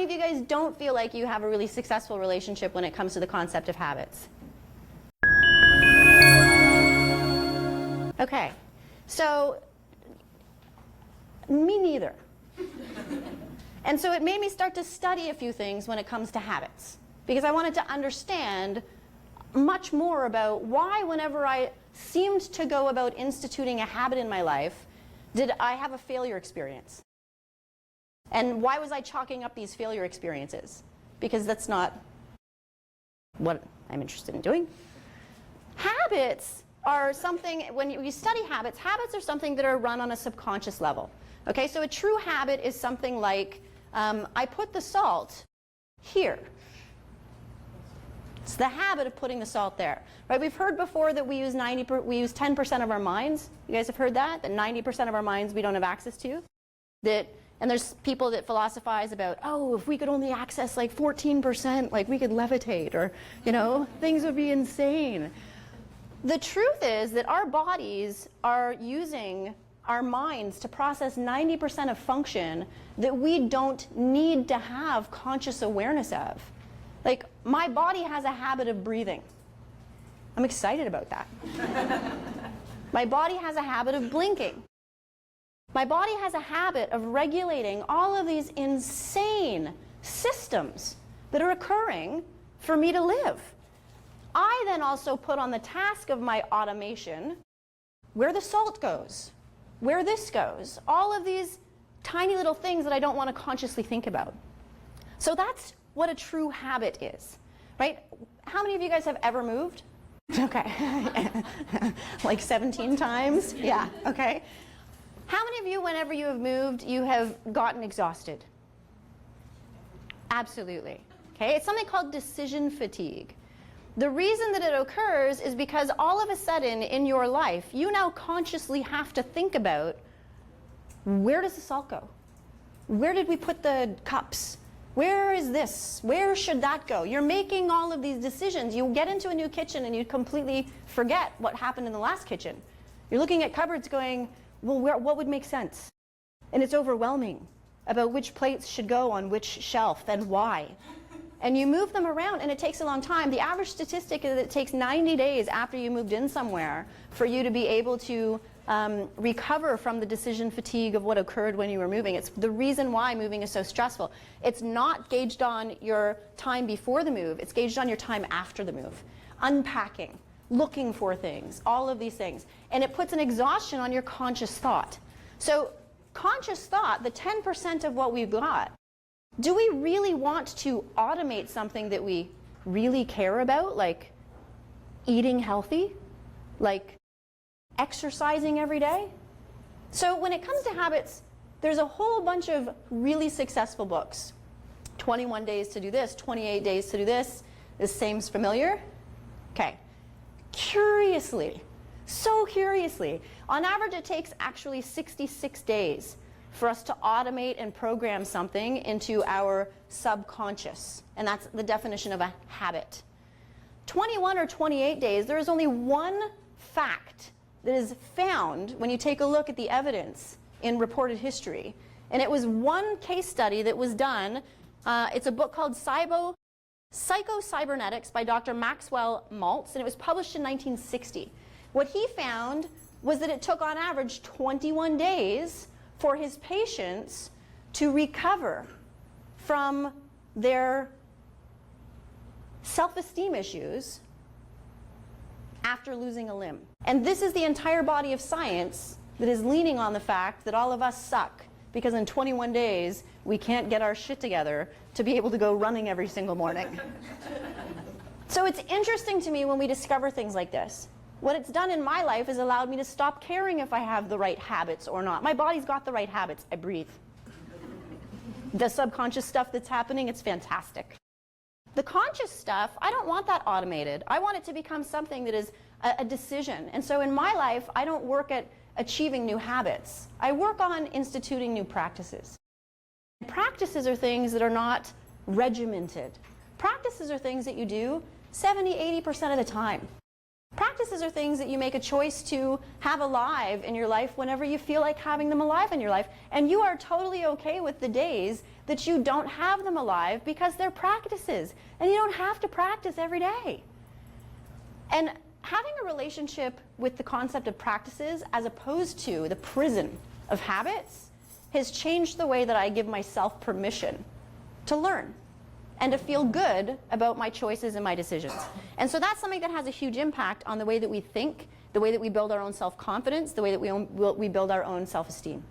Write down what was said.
many of you guys don't feel like you have a really successful relationship when it comes to the concept of habits? Okay, so me neither. And so it made me start to study a few things when it comes to habits, because I wanted to understand much more about why, whenever I seemed to go about instituting a habit in my life, did I have a failure experience. And why was I chalking up these failure experiences? Because that's not what I'm interested in doing. Habits are something, when you study habits, habits are something that are run on a subconscious level. Okay, so a true habit is something like, I put the salt here. It's the habit of putting the salt there. Right? We've heard before that we use 10% of our minds. You guys have heard that? That 90% of our minds we don't have access to. And there's people that philosophize about, oh, if we could only access like 14%, like we could levitate, or, you know, things would be insane. The truth is that our bodies are using our minds to process 90% of function that we don't need to have conscious awareness of. Like, my body has a habit of breathing. I'm excited about that. My body has a habit of blinking. My body has a habit of regulating all of these insane systems that are occurring for me to live. I then also put on the task of my automation where the salt goes, where this goes, all of these tiny little things that I don't want to consciously think about. So that's what a true habit is, right? How many of you guys have ever moved? Okay. Like 17 times? Yeah, okay. How many of you, whenever you have moved, you have gotten exhausted? Absolutely. Okay, it's something called decision fatigue. The reason that it occurs is because all of a sudden in your life, you now consciously have to think about, where does the salt go? Where did we put the cups? Where is this? Where should that go? You're making all of these decisions. You get into a new kitchen and you completely forget what happened in the last kitchen. You're looking at cupboards going, well, what would make sense? And it's overwhelming about which plates should go on which shelf and why. And you move them around, and it takes a long time. The average statistic is that it takes 90 days after you moved in somewhere for you to be able to recover from the decision fatigue of what occurred when you were moving. It's the reason why moving is so stressful. It's not gauged on your time before the move. It's gauged on your time after the move. Unpacking, looking for things, all of these things. And it puts an exhaustion on your conscious thought. So conscious thought, the 10% of what we've got, do we really want to automate something that we really care about, like eating healthy, like exercising every day? So when it comes to habits, there's a whole bunch of really successful books. 21 days to do this, 28 days to do this. This seems familiar? Okay. Curiously, so curiously, on average it takes actually 66 days for us to automate and program something into our subconscious. And that's the definition of a habit. 21 or 28 days, there is only one fact that is found when you take a look at the evidence in reported history. And it was one case study that was done. It's a book called Psycho-Cybernetics by Dr. Maxwell Maltz, and it was published in 1960. What he found was that it took on average 21 days for his patients to recover from their self-esteem issues after losing a limb. And this is the entire body of science that is leaning on the fact that all of us suck, because in 21 days we can't get our shit together to be able to go running every single morning. So it's interesting to me when we discover things like this. What it's done in my life is allowed me to stop caring if I have the right habits or not. My body's got the right habits. I breathe. The subconscious stuff that's happening, it's fantastic. The conscious stuff, I don't want that automated. I want it to become something that is a decision. And so in my life, I don't work at achieving new habits. I work on instituting new practices. Practices are things that are not regimented. Practices are things that you do 70, 80% of the time. Practices are things that you make a choice to have alive in your life whenever you feel like having them alive in your life. And you are totally okay with the days that you don't have them alive because they're practices. And you don't have to practice every day. And having a relationship with the concept of practices as opposed to the prison of habits has changed the way that I give myself permission to learn and to feel good about my choices and my decisions. And so that's something that has a huge impact on the way that we think, the way that we build our own self-confidence, the way that we build our own self-esteem.